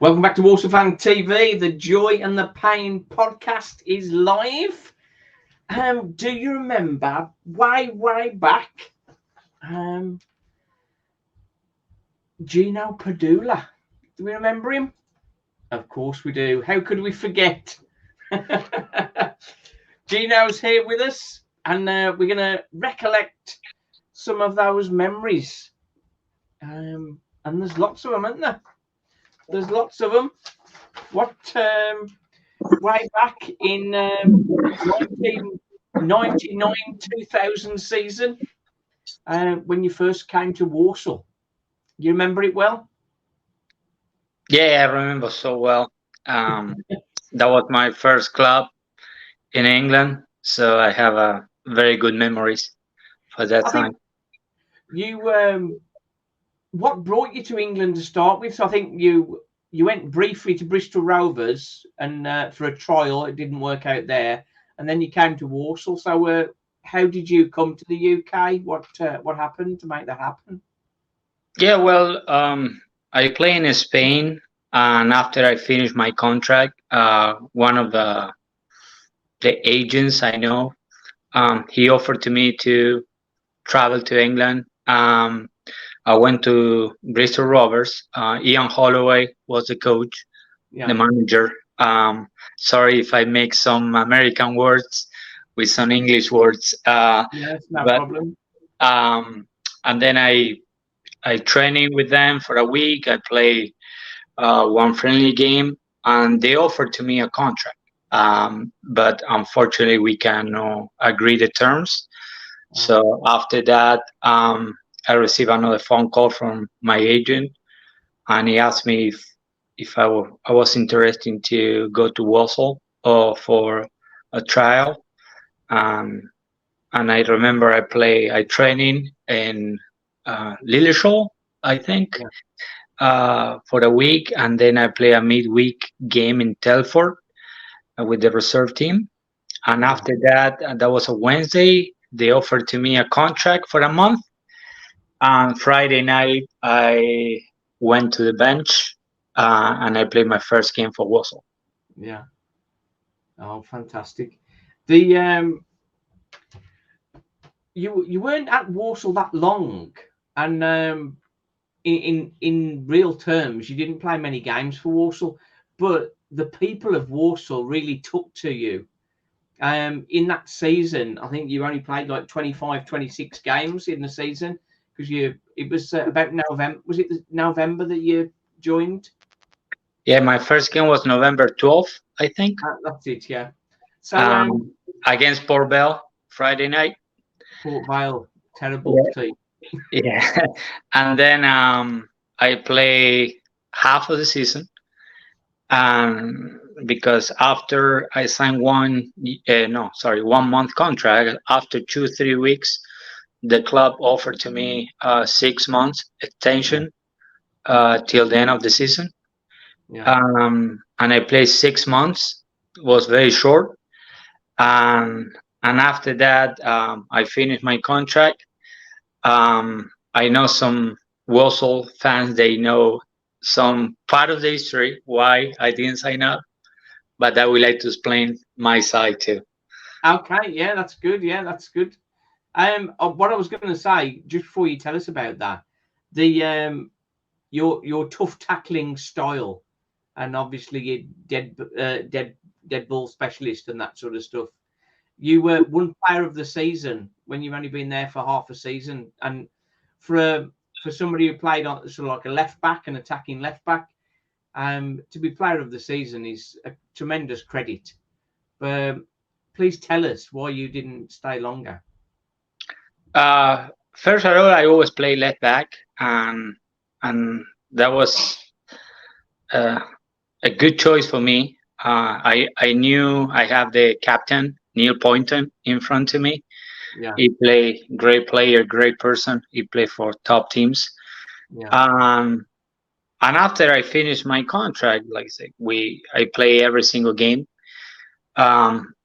Welcome back to Walsall Fan TV. The Joy and the Pain podcast is live. Do you remember way back, Gino Padula? Do we remember him? Of course we do. How could we forget? Gino's here with us, and we're going to recollect some of those memories. And there's lots of them, isn't there? There's lots of them. What way back in 1999-2000 season, when you first came to Walsall, you remember it well? Yeah, I remember so well. That was my first club in England, so I have very good memories for that time. You, what brought you to England to start with? So I think you went briefly to Bristol Rovers and for a trial. It didn't work out there, and then you came to Walsall. So how did you come to the UK? What happened to make that happen? Yeah, well, I play in Spain, and after I finished my contract, one of the agents I know, he offered to me to travel to England. I went to Bristol Rovers. Ian Holloway was the coach, the manager. Sorry if I make some American words with some English words. Yes, no problem. And then I training with them for a week. I play one friendly game, and they offered to me a contract. But unfortunately, we cannot agree the terms. So after that, I received another phone call from my agent, and he asked me if I was interested to go to Walsall for a trial. And I remember I training in Lilleshall, I think, for a week, and then I play a midweek game in Telford with the reserve team. And after that, that was a Wednesday, they offered to me a contract for a month. And Friday night, I went to the bench and I played my first game for Walsall. Yeah. Oh, fantastic. The you weren't at Walsall that long, and in real terms, you didn't play many games for Walsall, but the people of Walsall really took to you. In that season, I think you only played like 25, 26 games in the season. Because it was about November. Was it November that you joined? Yeah, my first game was November 12th, I think. That's it, yeah. So against Port Vale, Friday night. Port Vale, terrible team. Yeah, and then I play half of the season, because after I signed 1 month contract, after 2-3 weeks, the club offered to me 6 months extension till the end of the season. And I played 6 months. It was very short. And after that, I finished my contract. I know some Walsall fans, they know some part of the history why I didn't sign up, but I would like to explain my side too. Okay, yeah, that's good. Yeah, that's good. What I was going to say just before you tell us about that, the your tough tackling style, and obviously you dead ball specialist and that sort of stuff. You were one player of the season when you've only been there for half a season, and for somebody who played on sort of like a left back, an attacking left back, to be player of the season is a tremendous credit. Please tell us why you didn't stay longer. First of all, I always play left back, and that was a good choice for me. I knew I have the captain Neil Poynton in front of me. Yeah. He play great player, great person. He played for top teams. Yeah. And after I finished my contract, like I said, I play every single game,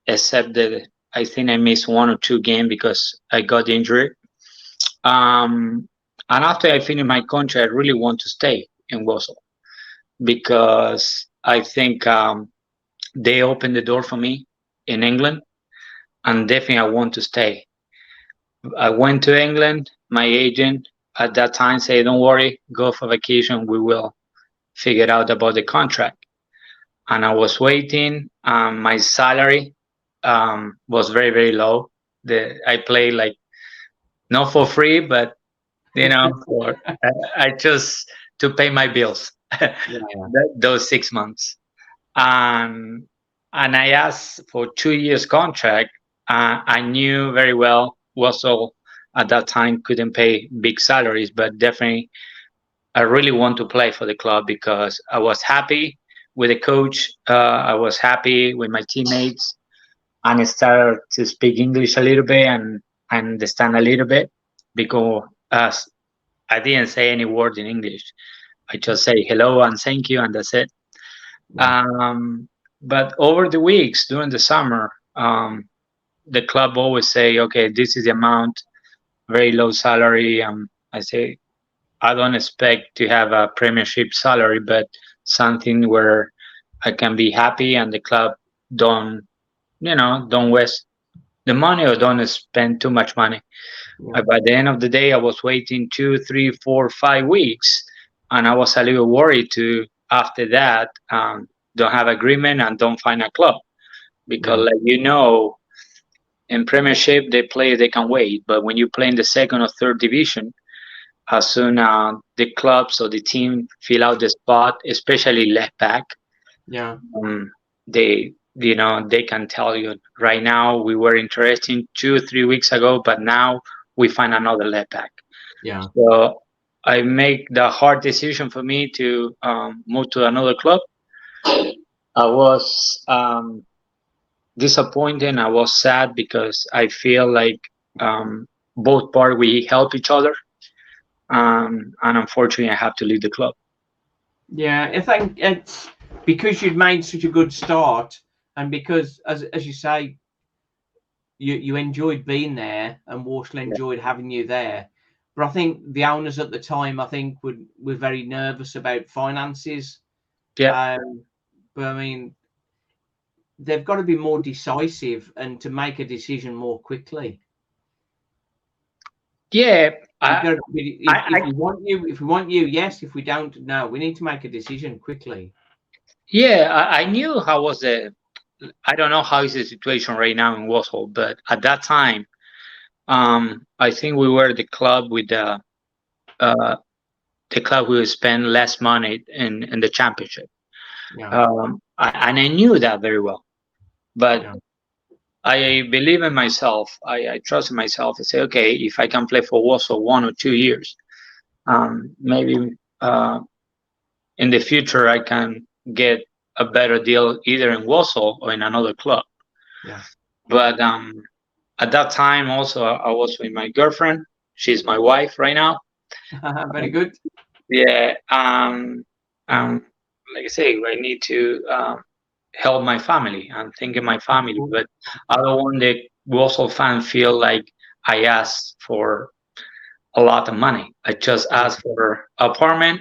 except that I think I missed 1 or 2 games because I got injured. And after I finished my contract, I really want to stay in Walsall. because I think they opened the door for me in England, and definitely I want to stay. I went to England. My agent at that time said, "Don't worry, go for vacation. We will figure out about the contract." And I was waiting. My salary was very, very low. I played like not for free, but for I just to pay my bills Yeah. those 6 months. Um, and I asked for 2 years contract. I knew very well Walsall at that time couldn't pay big salaries, but definitely I really want to play for the club because I was happy with the coach. I was happy with my teammates, and I started to speak English a little bit and understand a little bit because I didn't say any word in English. I just say hello and thank you, and that's it. Yeah. But over the weeks during the summer, the club always say, okay, this is the amount, very low salary. I say, I don't expect to have a premiership salary, but something where I can be happy and the club don't, don't waste the money or don't spend too much money. Yeah. By the end of the day, I was waiting 2, 3, 4, 5 weeks, and I was a little worried to after that don't have agreement and don't find a club because, Yeah. like in Premiership they can wait, but when you play in the second or third division, as soon the clubs or the team fill out the spot, especially left back, Yeah. they can tell you right now we were interested 2 or 3 weeks ago, but now we find another left back. Yeah. So I make the hard decision for me to move to another club. I was disappointed. I was sad because I feel like both parts we help each other, and unfortunately, I have to leave the club. Yeah, I think it's because you'd made such a good start, and because, as you say, you enjoyed being there, and Walsall Yeah. enjoyed having you there. But I think the owners at the time, I think, were very nervous about finances. Yeah, But I mean, they've got to be more decisive and to make a decision more quickly. yeah. You've I, got to, if we want you, yes. If we don't, no. We need to make a decision quickly. yeah. I knew how was the. I don't know how is the situation right now in Walsall, but at that time, I think we were the club with uh, the club who spent less money in the championship. Yeah. And I knew that very well. But Yeah. I believe in myself. I trust in myself and say, okay, if I can play for Warsaw 1 or 2 years, maybe in the future I can get a better deal either in Warsaw or in another club. Yeah. But at that time, also, I was with my girlfriend. She's my wife right now. Very good. Yeah. Like I say, I need to help my family and think of my family, but I don't want the Walsall fan feel like I asked for a lot of money. I just asked for apartment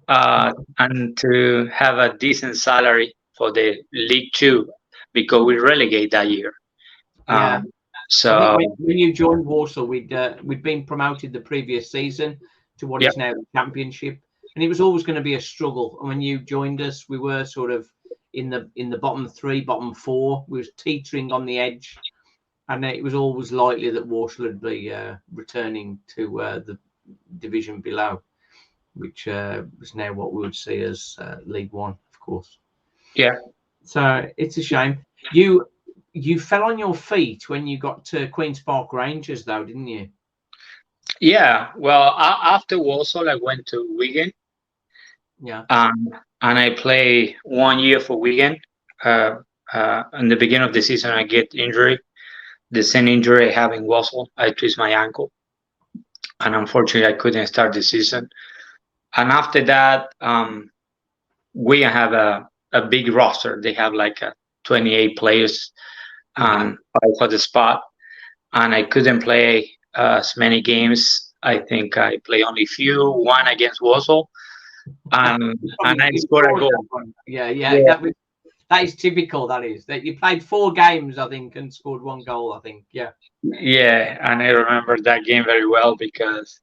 and to have a decent salary for the League Two because we relegate that year. Yeah. I think So when you joined Warsaw, we'd been promoted the previous season to what yeah, is now the championship, and it was always going to be a struggle. And when you joined us, we were sort of in the bottom three, bottom four. We was teetering on the edge, and it was always likely that Walsall would be returning to the division below, which was now what we would see as League One, of course. yeah. So it's a shame. You fell on your feet when you got to Queen's Park Rangers, though, didn't you? Yeah, well, after Walsall, I went to Wigan, Yeah. and I play 1 year for Wigan. In the beginning of the season, I get injury, the same injury I have in Walsall. I twist my ankle, and unfortunately, I couldn't start the season. And after that, Wigan have a big roster. They have like 28 players fight for the spot, and I couldn't play as many games. I think I play only one against Walsall, and I scored a goal. Yeah. Yeah. That is typical. That is that you played 4 games, I think, and scored 1 goal. I think. Yeah. Yeah, and I remember that game very well because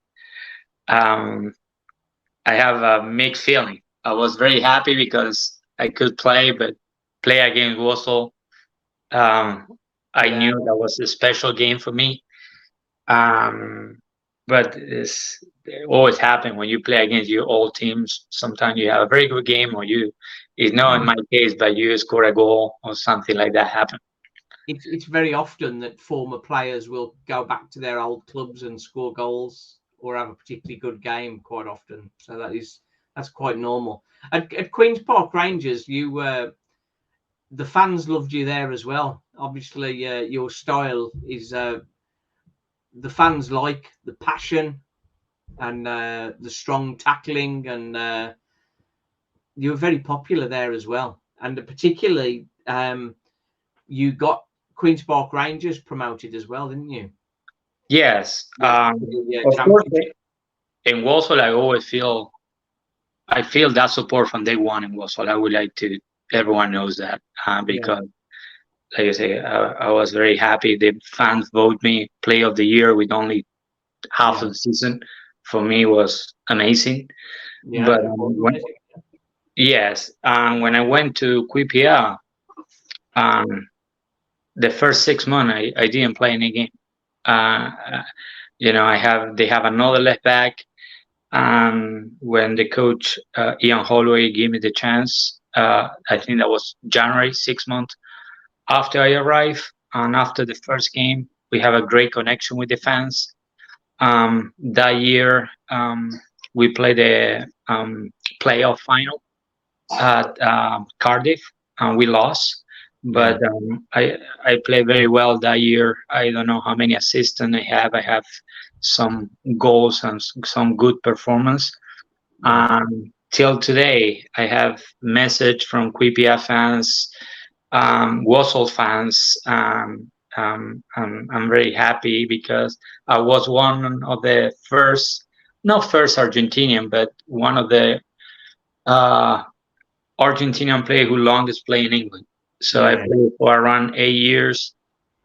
um, I have a mixed feeling. I was very happy because I could play, but play against Walsall, um, I Yeah. knew that was a special game for me. Um, but it always happen when you play against your old teams. Sometimes you have a very good game, or it's not in my case, but you score a goal or something like that happen. It's very often that former players will go back to their old clubs and score goals or have a particularly good game quite often. So that's quite normal. At Queen's Park Rangers, the fans loved you there as well. Obviously, your style is the fans like the passion and the strong tackling, and you were very popular there as well. And particularly, you got Queen's Park Rangers promoted as well, didn't you? Yes. Yeah, Of course, in Walsall, I feel that support from day one in Walsall. I would like to everyone knows that because, like I say, I was very happy. The fans voted me Player of the Year with only half of the season. For me, was amazing. Yeah. But yes, when I went to QPR, the first 6 months I didn't play any game. They have another left back. When the coach Ian Holloway gave me the chance, I think that was January, 6 months after I arrived, and after the first game, we have a great connection with the fans. That year, we played the playoff final at Cardiff, and we lost. But I played very well that year. I don't know how many assists I have. I have some goals and some good performance. Till today, I have message from QPR fans, Walsall fans. I'm very happy because I was one of the first, not first Argentinian, but one of the Argentinian player who longest play in England. So I played for around 8 years,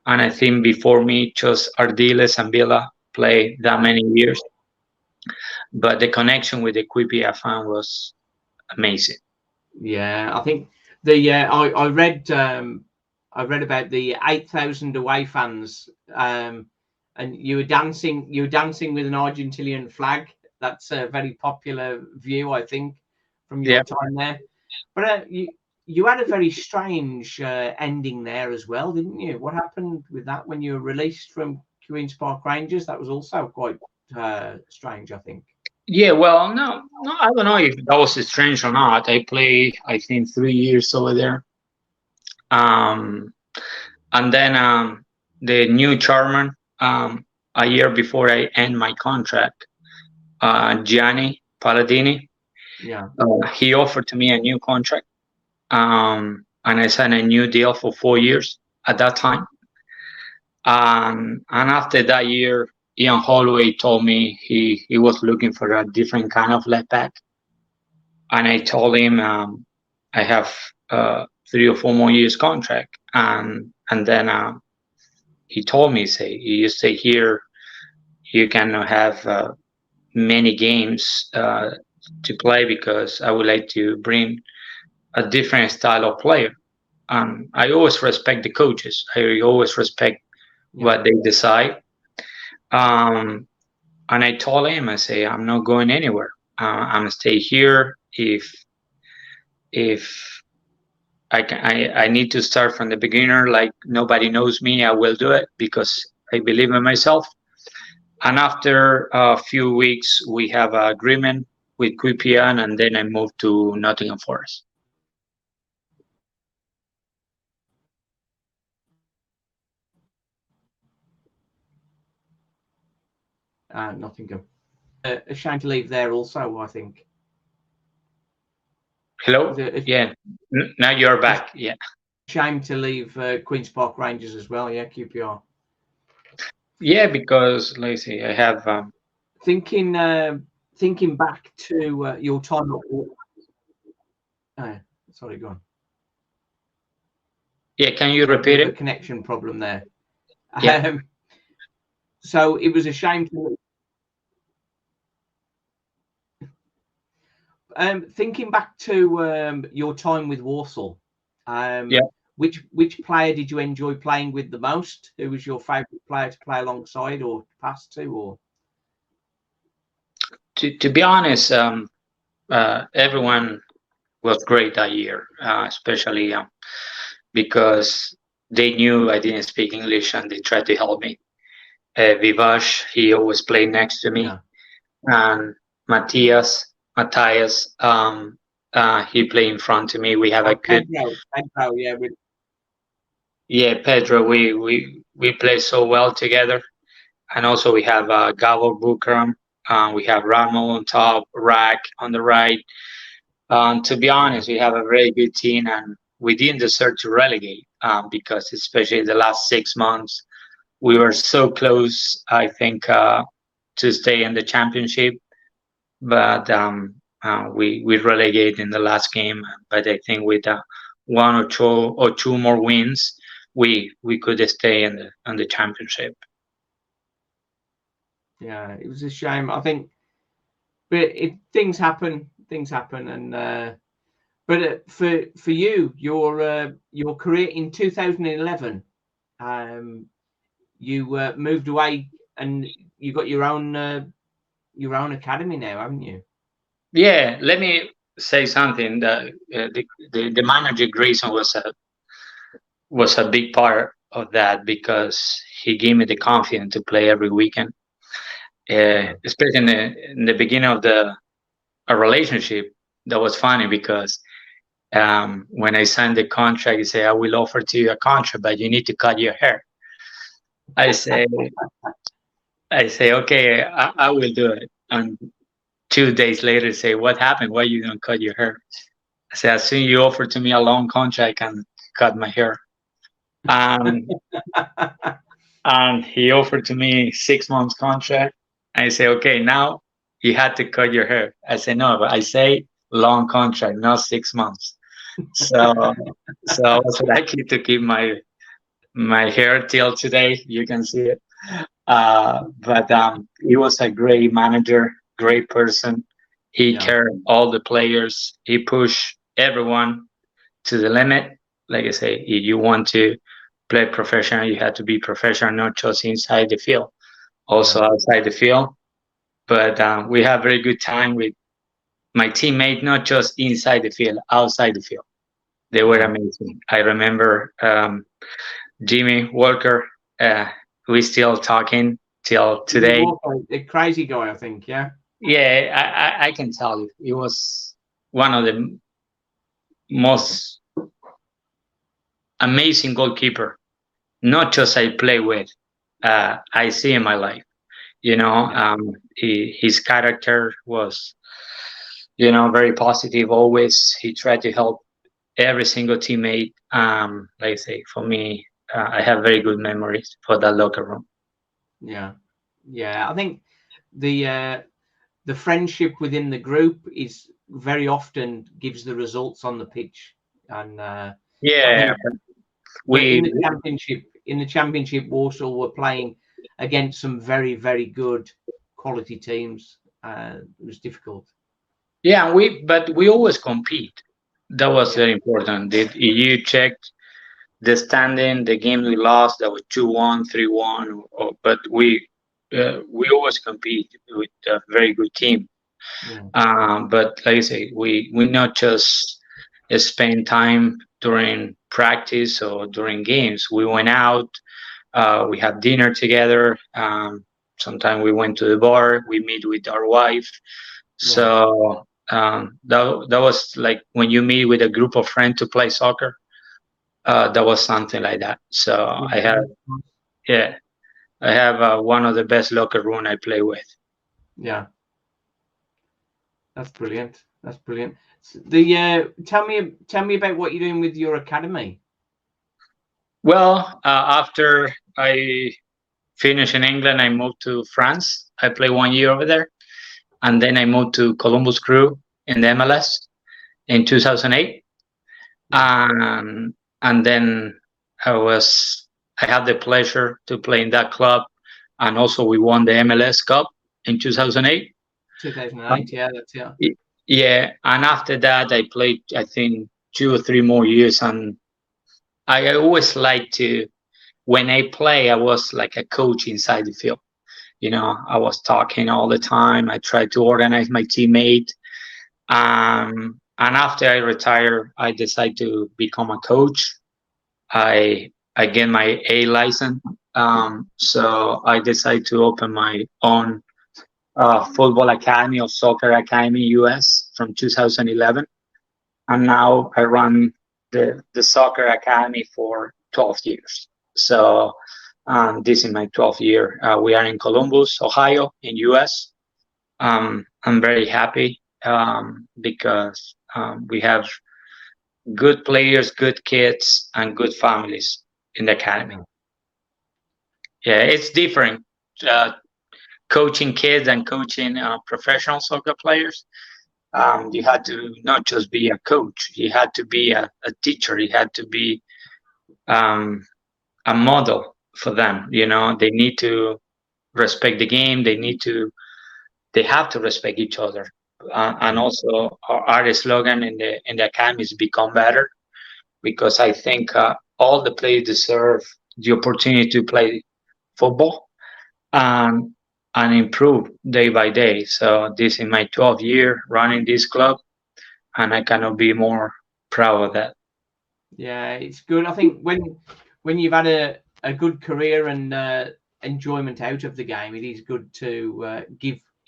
and I think before me, just Ardiles and Villa play that many years. But the connection with the QPR fan was amazing. Yeah, I think I read about the 8,000 away fans, and you were dancing with an Argentinian flag. That's a very popular view, I think, from your time there. But you had a very strange ending there as well, didn't you? What happened with that when you were released from Queen's Park Rangers? That was also quite strange, I think. Yeah, well, no, I don't know if that was strange or not. I played, I think, 3 years over there. And then the new chairman, a year before I end my contract, Gianni Palladini, he offered to me a new contract, and I signed a new deal for 4 years at that time. And after that year, Ian Holloway told me he was looking for a different kind of left back, and I told him I have 3 or 4 more years contract, and then he told me, you stay here, you cannot have many games to play because I would like to bring a different style of player. I always respect the coaches. I always respect what they decide. And I told him, I say, I'm not going anywhere. I'm gonna stay here. If I need to start from the beginner, like nobody knows me, I will do it because I believe in myself. And after a few weeks, we have an agreement with QPR, and then I moved to Nottingham Forest. Nottingham. A shame to leave there also, I think. Hello? Yeah. Now you're back. Yeah. Shame to leave Queen's Park Rangers as well. Yeah, QPR. Yeah, because let's see, I have thinking thinking back to your time at sorry, go on. Yeah, can you repeat A it? connection problem there. Yeah. So it was a shame to. Thinking back to your time with Walsall, Yeah. which player did you enjoy playing with the most? Who was your favourite player to play alongside or pass to? Or To be honest, everyone was great that year, especially because they knew I didn't speak English and they tried to help me. Vivash, he always played next to me, yeah, and Matthias, he played in front of me. We have a good, Pedro, yeah, Pedro. We play so well together, and also we have Gabor Bukram. We have Ramo on top, Rack on the right. To be honest, we have a very good team, and we didn't deserve to relegate because, especially the last 6 months, we were so close. I think to stay in the championship, but we relegate in the last game. But I think with one or two more wins, we could stay in the championship. yeah. It was a shame. I think, but things happen, and but for you, your career in 2011, you moved away and you got your own academy now, haven't you? Yeah, let me say something. That the manager Grayson was a big part of that because he gave me the confidence to play every weekend. Especially in the beginning of a relationship, that was funny because when I signed the contract, he said, "I will offer to you a contract, but you need to cut your hair." I say, okay, I will do it. And 2 days later, say, "What happened? Why you don't cut your hair?" I said, "As soon you offer to me a long contract, I can cut my hair." Um, and he offered to me 6 months contract. I say, "Okay, now you had to cut your hair." I say, "No, but I say long contract, not 6 months." So, so I was lucky to keep my hair till today. You can see it. But he was a great manager, great person. He cared all the players. He pushed everyone to the limit. Like I say, if you want to play professional, you have to be professional, not just inside the field, also outside the field. But we have very good time with my teammate, not just inside the field, outside the field. They were amazing. I remember Jimmy Walker, who is still talking till today. A crazy guy, I think. Yeah. Yeah, I can tell you, he was one of the most amazing goalkeeper. Not just I play with, I see in my life. You know, his character was, very positive. Always, he tried to help every single teammate. Like I say, for me, I have very good memories for that locker room. Yeah, I think the friendship within the group is very often gives the results on the pitch, and yeah, in the championship, Walsall were playing against some very, very good quality teams. It was difficult. Yeah, but we always compete. That was very important. If you checked the standing, the game we lost, that was 2-1, 3-1, but we always compete with a very good team. But like I say, we not just spend time during practice or during games. We went out, we had dinner together. Sometimes we went to the bar. We meet with our wife. So that was like when you meet with a group of friends to play soccer. That was something like that. So I have one of the best locker room I play with. Yeah, that's brilliant. That's brilliant. The tell me about what you're doing with your academy. Well, after I finished in England, I moved to France. I played 1 year over there, and then I moved to Columbus Crew in the MLS in 2008, and then I had the pleasure to play in that club, and also we won the MLS Cup in 2008. 2008, yeah, that's it. Yeah, and after that I played, I think, 2 or 3 more years, and I always like to, when I play, I was like a coach inside the field. I was talking all the time. I tried to organize my teammate. And after I retire, I decided to become a coach. I get my A license. So I decided to open my own football academy or soccer academy US from 2011. And now I run the soccer academy for 12 years. So this is my 12th year. We are in Columbus, Ohio, in US. I'm very happy because we have good players, good kids, and good families in the academy. Yeah, it's different coaching kids and coaching professional soccer players. You had to not just be a coach, you had to be a teacher, you had to be a model for them. They need to respect the game, they have to respect each other. And also our slogan in the academy is become better, because I think all the players deserve the opportunity to play football and improve day by day. So this is my 12th year running this club, and I cannot be more proud of that. Yeah, it's good. I think when you've had a good career and enjoyment out of the game, it is good to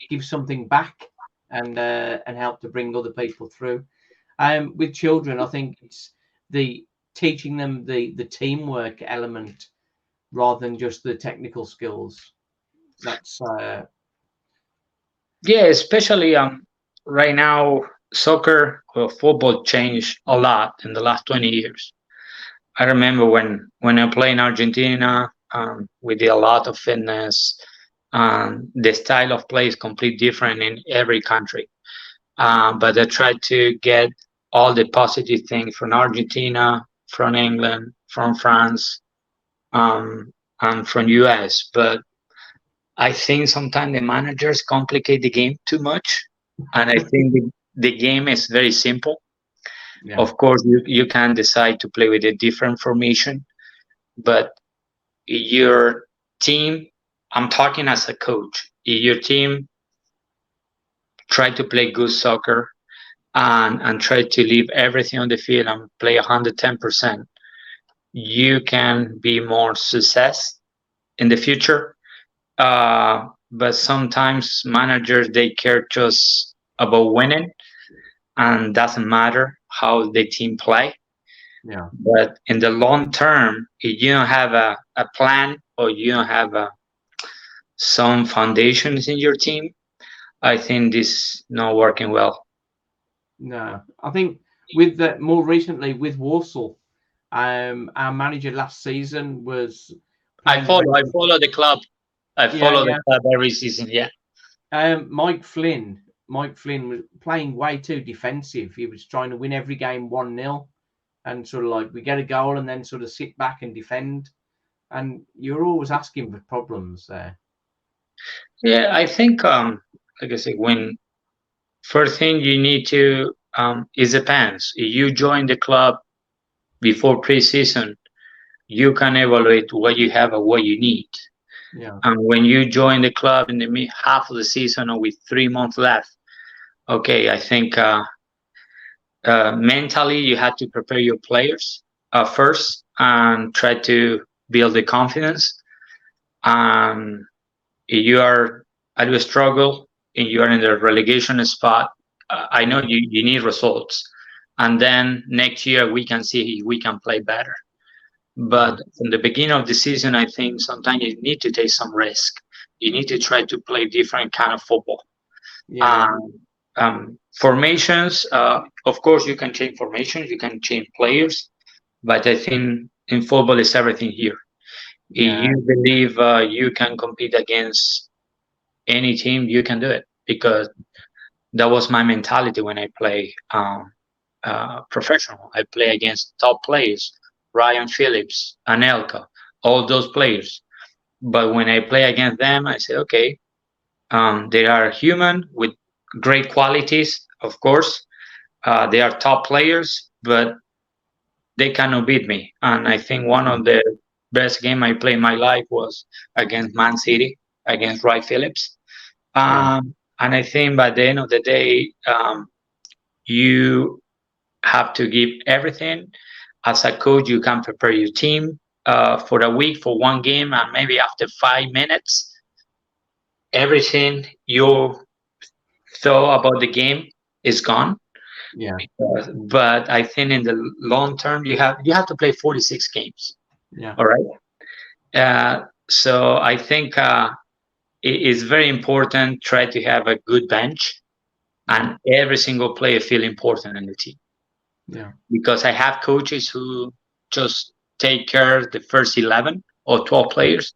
give something back and help to bring other people through. With children, I think it's the teaching them the teamwork element rather than just the technical skills. That's yeah, especially right now, soccer or football changed a lot in the last 20 years. I remember when I played in Argentina, we did a lot of fitness. The style of play is completely different in every country. But I tried to get all the positive things from Argentina, from England, from France, and from US. But I think sometimes the managers complicate the game too much, and I think the game is very simple. Yeah. Of course, you can decide to play with a different formation, but your team, I'm talking as a coach, your team try to play good soccer and try to leave everything on the field and play 110%, you can be more success in the future. But sometimes managers, they care just about winning, and doesn't matter how the team play. Yeah. But in the long term, if you don't have a plan, or you don't have some foundations in your team, I think this is not working well. No, I think with more recently with Walsall, our manager last season was. I follow the club. I follow the club every season. Yeah. Mike Flynn was playing way too defensive. He was trying to win every game 1-0, and sort of like we get a goal and then sort of sit back and defend. And you're always asking for problems there. Yeah, I think like I said, when first thing you need to it depends. If you join the club before preseason, you can evaluate what you have and what you need. Yeah. And when you join the club in the half of the season or with 3 months left, okay, I think mentally you had to prepare your players first and try to build the confidence. If you are at a struggle and you are in the relegation spot, I know you need results. And then next year we can see if we can play better. But from the beginning of the season, I think sometimes you need to take some risk. You need to try to play different kind of football. Yeah. Formations, of course, you can change formations, you can change players, but I think in football is everything here. Yeah. If you believe you can compete against any team, you can do it. because that was my mentality when I play professional. I play against top players, Ryan Phillips, Anelka, all those players. But when I play against them, I say, okay, they are human with great qualities, of course. They are top players, but they cannot beat me. And I think one of the best game I played in my life was against Man City, against Ryan Phillips. And I think by the end of the day, you have to give everything. As a coach, you can prepare your team for a week, for one game, and maybe after 5 minutes, everything you thought about the game is gone. Yeah. But I think in the long term, you have to play 46 games. Yeah. All right. So I think it is very important. Try to have a good bench, and every single player feel important in the team. Yeah. Because I have coaches who just take care of the first 11 or 12 players,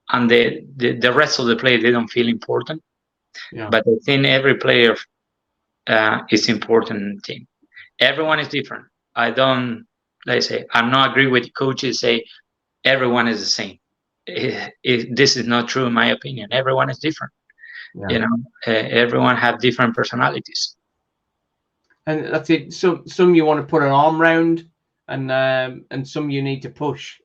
and the rest of the players, they don't feel important. Yeah. But I think every player is important in the team. Everyone is different. I'm not agree with coaches say everyone is the same. This is not true in my opinion. Everyone is different. Yeah. Everyone have different personalities. And that's it. Some you want to put an arm round, and some you need to push.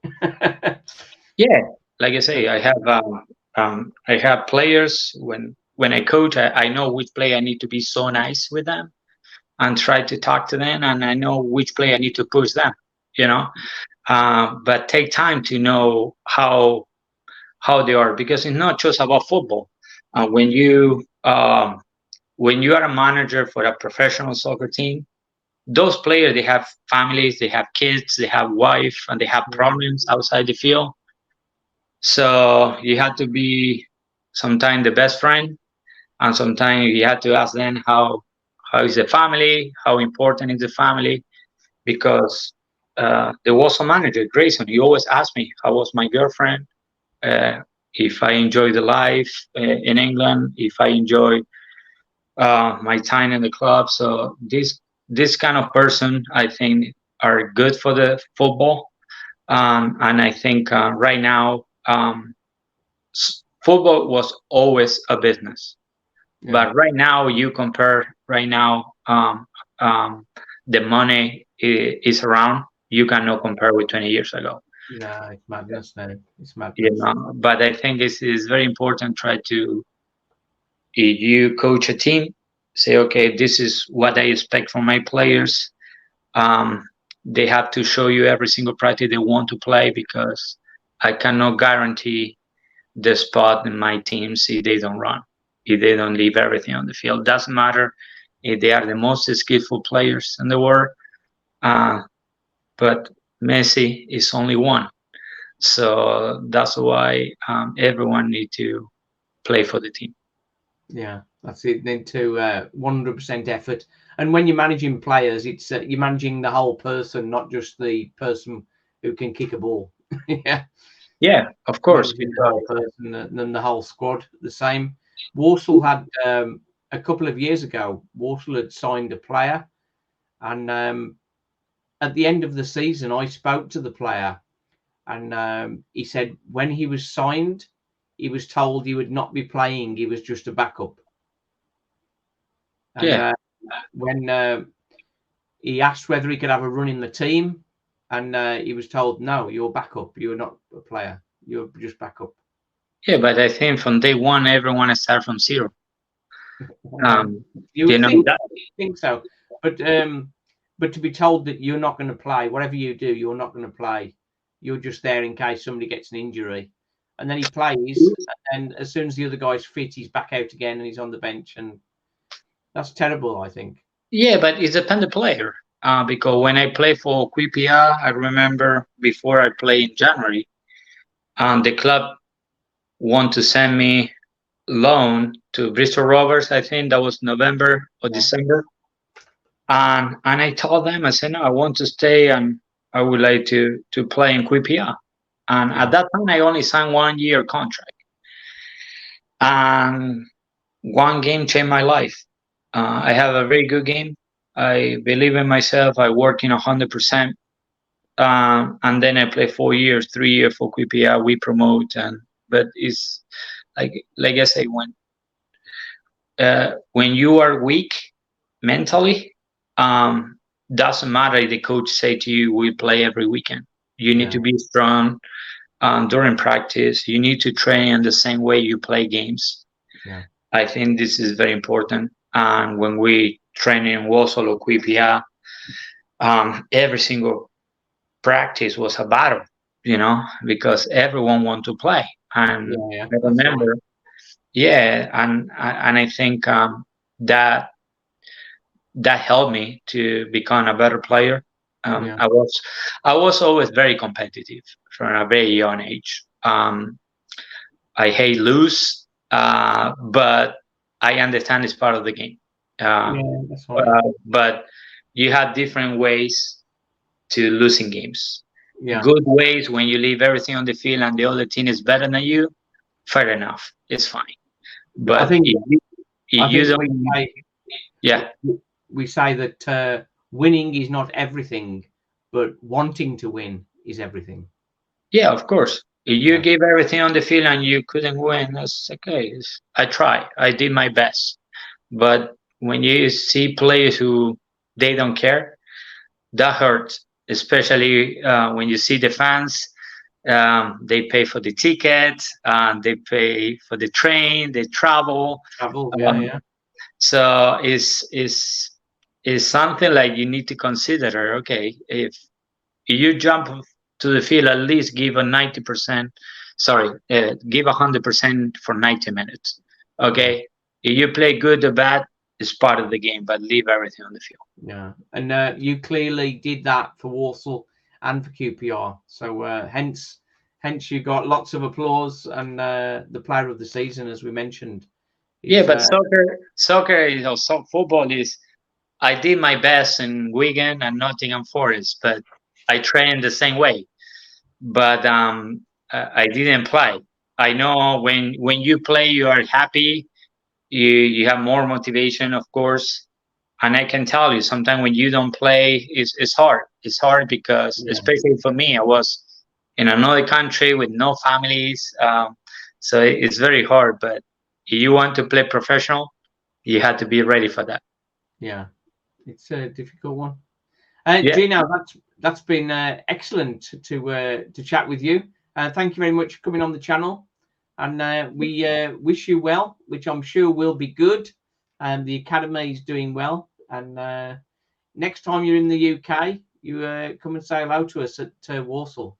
Yeah, like I say, I have players when I coach, I know which player I need to be so nice with them and try to talk to them, and I know which player I need to push them. But take time to know how they are, because it's not just about football. When you are a manager for a professional soccer team, those players, they have families, they have kids, they have wife, and they have problems outside the field. So you have to be sometimes the best friend, and sometimes you have to ask them how is the family, how important is the family, because the Walsall manager, Grayson, he always asks me how was my girlfriend, if I enjoy the life in England, if I enjoy my time in the club. So this kind of person, I think, are good for the football, and I think right now football was always a business, but right now you compare right now the money is around. You cannot compare with 20 years ago. No, it's madness now. It's madness. But I think it's very important. Try to, if you coach a team, say, okay, this is what I expect from my players. They have to show you every single practice they want to play, because I cannot guarantee the spot in my teams if they don't run, if they don't leave everything on the field. Doesn't matter if they are the most skillful players in the world, but Messi is only one. So that's why everyone need to play for the team. Yeah, that's it. Then to 100% effort. And when you're managing players, it's you're managing the whole person, not just the person who can kick a ball. Yeah, of course. The whole person and then the whole squad the same. Walsall had a couple of years ago, Walsall had signed a player, and at the end of the season, I spoke to the player, and he said when he was signed, he was told he would not be playing. He was just a backup. And when he asked whether he could have a run in the team, and he was told, no, you're backup. You're not a player. You're just backup. Yeah, but I think from day one, everyone starts from zero. You think so, but to be told that you're not going to play, whatever you do, you're not going to play. You're just there in case somebody gets an injury, and then he plays, and as soon as the other guy's fit, he's back out again and he's on the bench, and that's terrible, I think. Yeah, but it depends on the player. Because when I play for QPR, I remember before I play in January, the club want to send me loan to Bristol Rovers. I think that was November or December. And I told them, I said, no, I want to stay and I would like to play in QPR. And at that time, I only signed 1 year contract. And one game changed my life. I have a very good game. I believe in myself. I work in 100%. And then I play 4 years, 3 years for QPR. We promote, but it's like I say, when you are weak mentally, doesn't matter if the coach say to you, "We play every weekend." You need to be strong during practice. You need to train in the same way you play games. Yeah. I think this is very important. And when we train in Walsall or QPR, every single practice was a battle, because everyone want to play. And Yeah, I remember, and I think that helped me to become a better player. I was always very competitive from a very young age. I hate lose, but I understand it's part of the game. That's right. But you have different ways to losing games. Yeah. Good ways when you leave everything on the field and the other team is better than you. Fair enough, it's fine. But I think we say that winning is not everything, but wanting to win is everything. Yeah, of course. If you gave everything on the field and you couldn't win, that's okay. I tried. I did my best. But when you see players who they don't care, that hurts. Especially when you see the fans. They pay for the ticket, they pay for the train, they travel. So it's something like you need to consider. Okay, if you jump to the field, at least give a 90%. Sorry, give 100% for 90 minutes. Okay, if you play good or bad, it's part of the game, but leave everything on the field. Yeah, and you clearly did that for Walsall and for QPR. So hence you got lots of applause and the player of the season, as we mentioned. But soccer, football is. I did my best in Wigan and Nottingham Forest, but I trained the same way. But I didn't play. I know when you play, you are happy. You have more motivation, of course. And I can tell you, sometimes when you don't play, it's hard. It's hard because, especially for me, I was in another country with no families, so it's very hard. But if you want to play professional, you have to be ready for that. Yeah, it's a difficult one. Gino, that's been excellent to chat with you. Thank you very much for coming on the channel, and we wish you well, which I'm sure will be good. And the academy is doing well. And next time you're in the UK, you come and say hello to us at Walsall.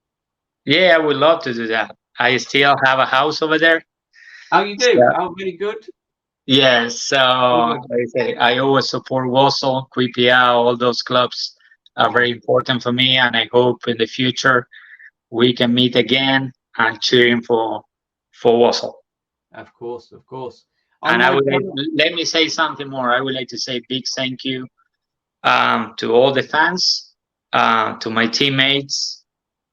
Yeah, I would love to do that. I still have a house over there. Oh, you do? Oh, very good. Yes, so I always support Walsall, QPR, all those clubs are very important for me, and I hope in the future we can meet again and cheering for Walsall. Of course. And let me say something more. I would like to say big thank you to all the fans, to my teammates,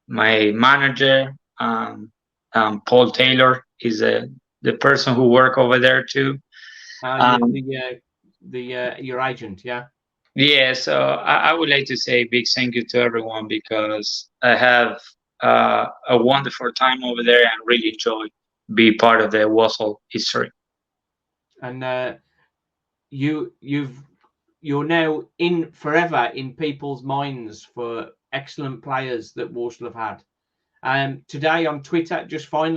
my manager, Paul Taylor is the person who work over there too. Your agent, yeah. Yeah, so I would like to say big thank you to everyone because I have a wonderful time over there and really enjoy be part of the Walsall history. And you're now in forever in people's minds for excellent players that Walsall have had. Today on Twitter, someone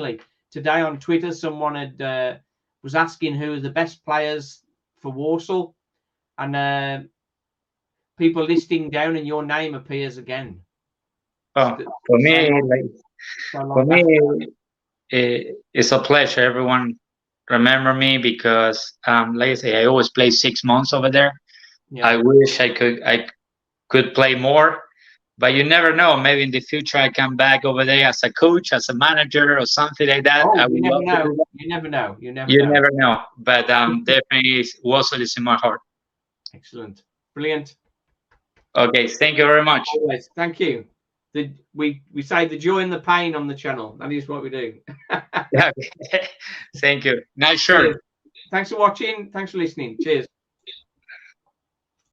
was asking who are the best players for Walsall, and people listing down, and your name appears again. For me, it's a pleasure. Everyone remember me because, like I say, I always play 6 months over there. Yeah. I wish I could play more, but you never know. Maybe in the future I come back over there as a coach, as a manager, or something like that. You never know. You never know. But definitely, Walsall is in my heart. Excellent, brilliant. Okay, thank you very much. Always. Thank you. We say the joy and the pain on the channel. That is what we do. Yeah. Thank you. Nice shirt. Thanks for watching. Thanks for listening. Cheers.